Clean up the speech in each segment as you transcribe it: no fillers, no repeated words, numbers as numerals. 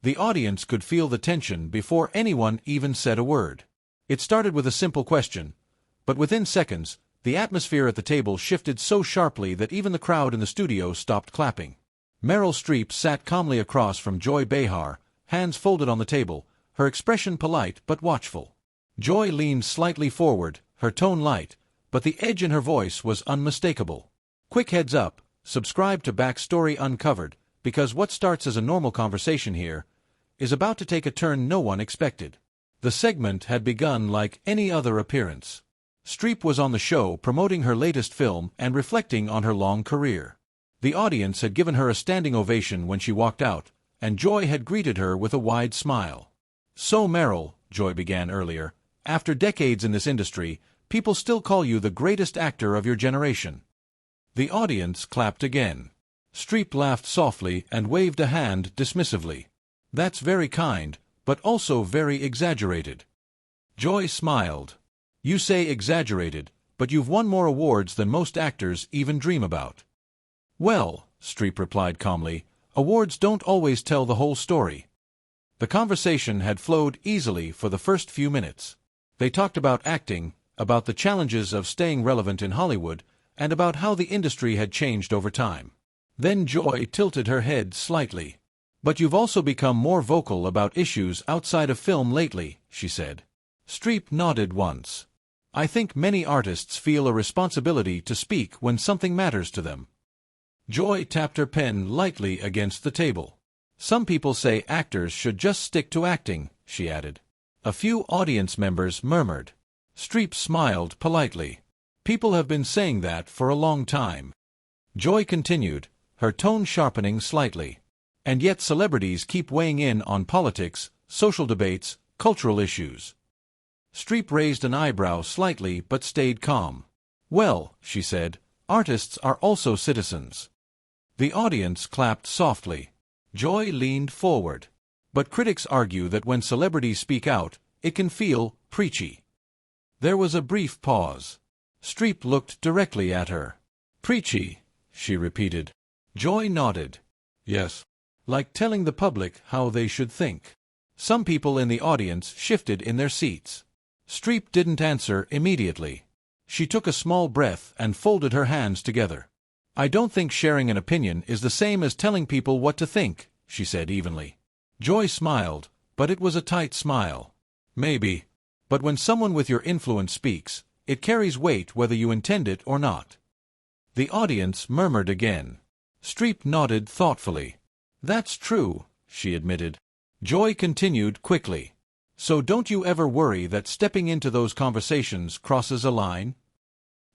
The audience could feel the tension before anyone even said a word. It started with a simple question, but within seconds, the atmosphere at the table shifted so sharply that even the crowd in the studio stopped clapping. Meryl Streep sat calmly across from Joy Behar, hands folded on the table, her expression polite but watchful. Joy leaned slightly forward, her tone light, but the edge in her voice was unmistakable. Quick heads up, subscribe to Backstory Uncovered, because what starts as a normal conversation here is about to take a turn no one expected. The segment had begun like any other appearance. Streep was on the show promoting her latest film and reflecting on her long career. The audience had given her a standing ovation when she walked out, and Joy had greeted her with a wide smile. "So Meryl," Joy began earlier, "after decades in this industry, people still call you the greatest actor of your generation." The audience clapped again. Streep laughed softly and waved a hand dismissively. "That's very kind, but also very exaggerated." Joy smiled. "You say exaggerated, but you've won more awards than most actors even dream about." "Well," Streep replied calmly, "awards don't always tell the whole story." The conversation had flowed easily for the first few minutes. They talked about acting, about the challenges of staying relevant in Hollywood, and about how the industry had changed over time. Then Joy tilted her head slightly. "But you've also become more vocal about issues outside of film lately," she said. Streep nodded once. "I think many artists feel a responsibility to speak when something matters to them." Joy tapped her pen lightly against the table. "Some people say actors should just stick to acting," she added. A few audience members murmured. Streep smiled politely. "People have been saying that for a long time." Joy continued, her tone sharpening slightly. "And yet celebrities keep weighing in on politics, social debates, cultural issues." Streep raised an eyebrow slightly but stayed calm. "Well," she said, "artists are also citizens." The audience clapped softly. Joy leaned forward. "But critics argue that when celebrities speak out, it can feel preachy." There was a brief pause. Streep looked directly at her. "Preachy," she repeated. Joy nodded. "Yes. Like telling the public how they should think." Some people in the audience shifted in their seats. Streep didn't answer immediately. She took a small breath and folded her hands together. "I don't think sharing an opinion is the same as telling people what to think," she said evenly. Joy smiled, but it was a tight smile. "Maybe. But when someone with your influence speaks, it carries weight whether you intend it or not." The audience murmured again. Streep nodded thoughtfully. "That's true," she admitted. Joy continued quickly. "So don't you ever worry that stepping into those conversations crosses a line?"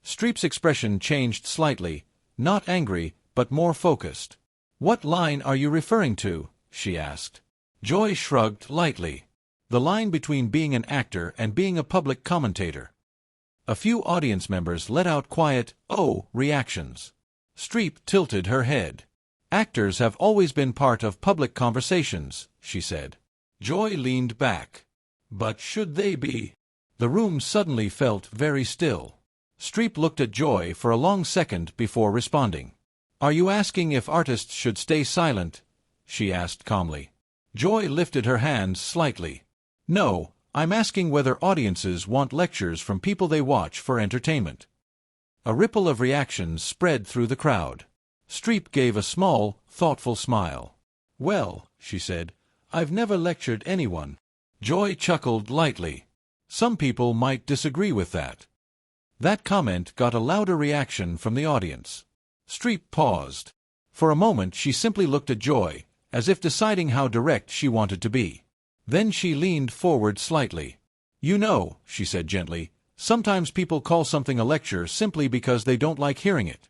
Streep's expression changed slightly, not angry, but more focused. "What line are you referring to?" she asked. Joy shrugged lightly. "The line between being an actor and being a public commentator." A few audience members let out quiet, "oh" reactions. Streep tilted her head. "Actors have always been part of public conversations," she said. Joy leaned back. "But should they be?" The room suddenly felt very still. Streep looked at Joy for a long second before responding. "Are you asking if artists should stay silent?" she asked calmly. Joy lifted her hands slightly. "No, I'm asking whether audiences want lectures from people they watch for entertainment." A ripple of reactions spread through the crowd. Streep gave a small, thoughtful smile. "Well," she said, "I've never lectured anyone." Joy chuckled lightly. "Some people might disagree with that." That comment got a louder reaction from the audience. Streep paused. For a moment she simply looked at Joy, as if deciding how direct she wanted to be. Then she leaned forward slightly. "You know," she said gently, "sometimes people call something a lecture simply because they don't like hearing it."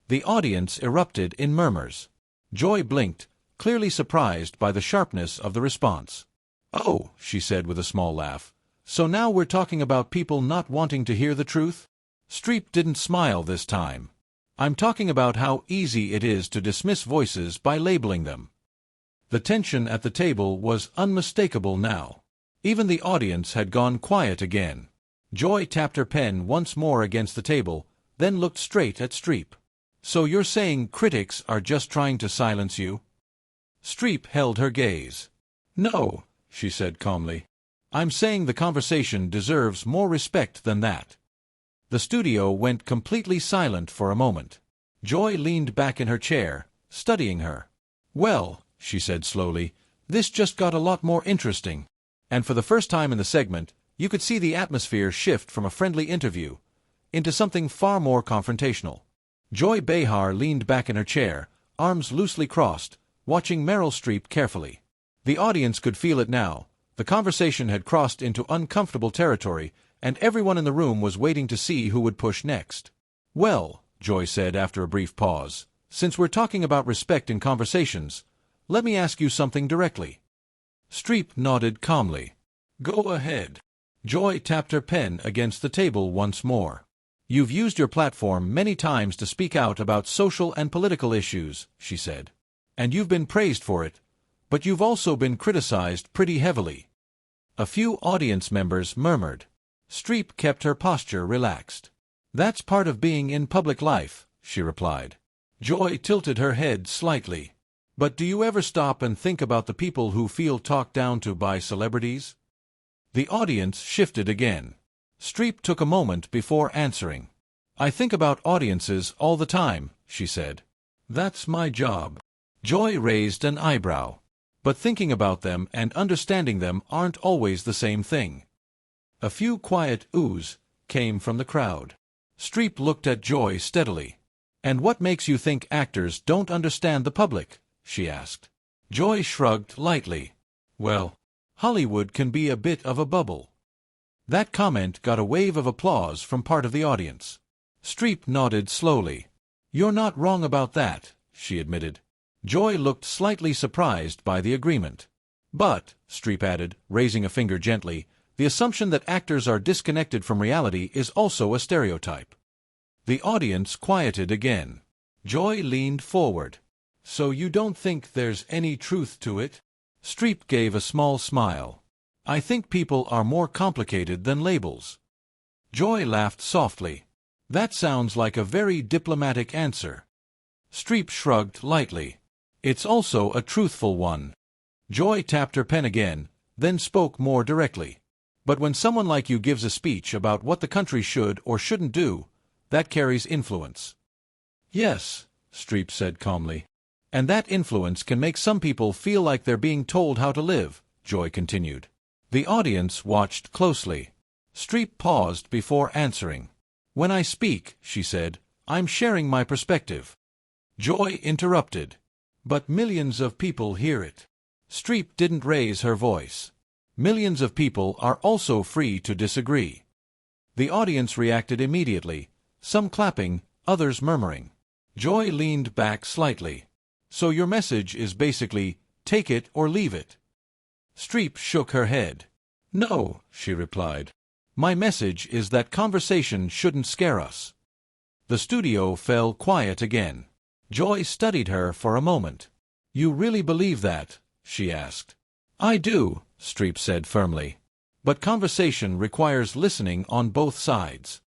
The audience erupted in murmurs. Joy blinked, clearly surprised by the sharpness of the response. "Oh," she said with a small laugh, "so now we're talking about people not wanting to hear the truth?" Streep didn't smile this time. "I'm talking about how easy it is to dismiss voices by labeling them." The tension at the table was unmistakable now. Even the audience had gone quiet again. Joy tapped her pen once more against the table, then looked straight at Streep. "So you're saying critics are just trying to silence you?" Streep held her gaze. No, she said calmly. I'm saying the conversation deserves more respect than that. The studio went completely silent for a moment. Joy leaned back in her chair, studying her. Well, she said slowly, this just got a lot more interesting. And for the first time in the segment, you could see the atmosphere shift from a friendly interview into something far more confrontational. Joy Behar leaned back in her chair, arms loosely crossed, watching Meryl Streep carefully. The audience could feel it now. The conversation had crossed into uncomfortable territory, and everyone in the room was waiting to see who would push next. Well, Joy said after a brief pause, since we're talking about respect in conversations, let me ask you something directly. Streep nodded calmly. Go ahead. Joy tapped her pen against the table once more. You've used your platform many times to speak out about social and political issues, she said. And you've been praised for it, but you've also been criticized pretty heavily. A few audience members murmured. Streep kept her posture relaxed. That's part of being in public life, she replied. Joy tilted her head slightly. But do you ever stop and think about the people who feel talked down to by celebrities? The audience shifted again. Streep took a moment before answering. I think about audiences all the time, she said. That's my job. Joy raised an eyebrow. But thinking about them and understanding them aren't always the same thing. A few quiet oohs came from the crowd. Streep looked at Joy steadily. And what makes you think actors don't understand the public? She asked. Joy shrugged lightly. Well, Hollywood can be a bit of a bubble. That comment got a wave of applause from part of the audience. Streep nodded slowly. You're not wrong about that, she admitted. Joy looked slightly surprised by the agreement. But, Streep added, raising a finger gently, the assumption that actors are disconnected from reality is also a stereotype. The audience quieted again. Joy leaned forward. So you don't think there's any truth to it? Streep gave a small smile. I think people are more complicated than labels. Joy laughed softly. That sounds like a very diplomatic answer. Streep shrugged lightly. It's also a truthful one. Joy tapped her pen again, then spoke more directly. But when someone like you gives a speech about what the country should or shouldn't do, that carries influence. Yes, Streep said calmly. And that influence can make some people feel like they're being told how to live, Joy continued. The audience watched closely. Streep paused before answering. When I speak, she said, I'm sharing my perspective. Joy interrupted. But millions of people hear it. Streep didn't raise her voice. Millions of people are also free to disagree. The audience reacted immediately, some clapping, others murmuring. Joy leaned back slightly. So your message is basically, take it or leave it. Streep shook her head. No, she replied. My message is that conversation shouldn't scare us. The studio fell quiet again. Joy studied her for a moment. You really believe that? She asked. I do, Streep said firmly. But conversation requires listening on both sides.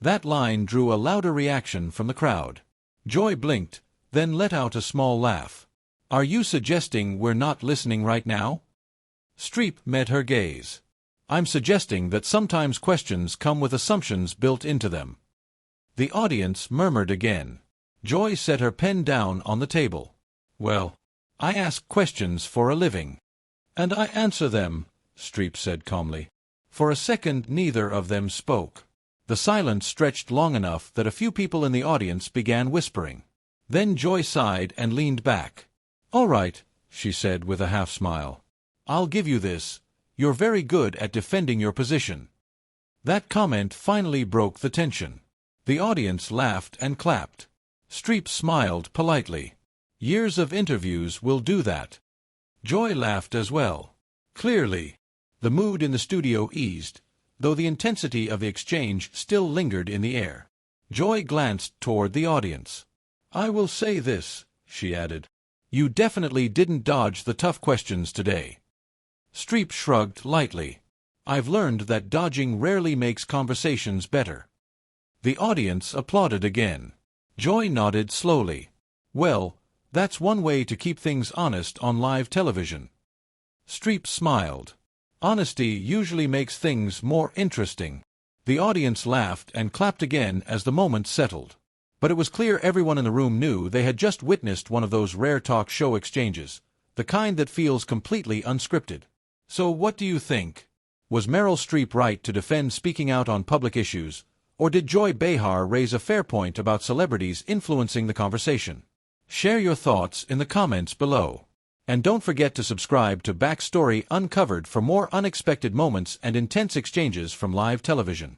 That line drew a louder reaction from the crowd. Joy blinked, then let out a small laugh. Are you suggesting we're not listening right now? Streep met her gaze. I'm suggesting that sometimes questions come with assumptions built into them. The audience murmured again. Joy set her pen down on the table. Well, I ask questions for a living. And I answer them, Streep said calmly. For a second neither of them spoke. The silence stretched long enough that a few people in the audience began whispering. Then Joy sighed and leaned back. All right, she said with a half-smile. I'll give you this. You're very good at defending your position. That comment finally broke the tension. The audience laughed and clapped. Streep smiled politely. Years of interviews will do that. Joy laughed as well. Clearly, the mood in the studio eased, though the intensity of the exchange still lingered in the air. Joy glanced toward the audience. I will say this, she added. You definitely didn't dodge the tough questions today. Streep shrugged lightly. I've learned that dodging rarely makes conversations better. The audience applauded again. Joy nodded slowly. Well, that's one way to keep things honest on live television. Streep smiled. Honesty usually makes things more interesting. The audience laughed and clapped again as the moment settled. But it was clear everyone in the room knew they had just witnessed one of those rare talk show exchanges, the kind that feels completely unscripted. So what do you think? Was Meryl Streep right to defend speaking out on public issues, or did Joy Behar raise a fair point about celebrities influencing the conversation? Share your thoughts in the comments below. And don't forget to subscribe to Backstory Uncovered for more unexpected moments and intense exchanges from live television.